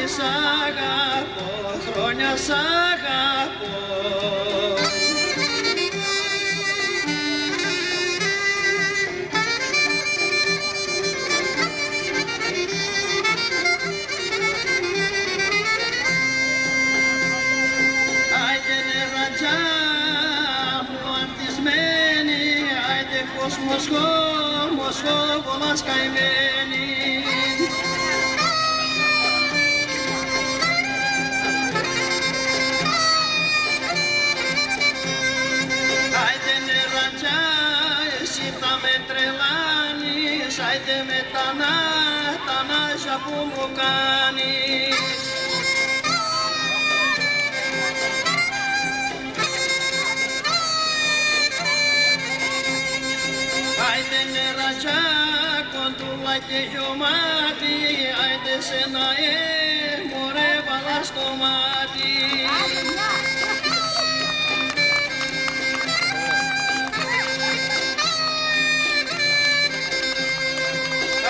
σ' αγαπώ, χρόνια σ' αγαπώ. Άιντε νερατζά μου αντισμένη, άιντε κοσμοσχόμολας καημένη. Άιντε νερατζά, εσύ θα με τρελάνεις, άιντε με τα νάζια που μου κάνεις. Άιντε νερατζά, κοντούλα και γιωμάτι, άιντε σένα μωρέ βάλα στο μάτι.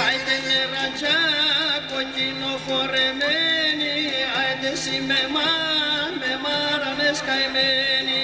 Άιντε νερατζά, κοκκίνο φορεμένη, άιντε εσύ με μάρανες καημένη.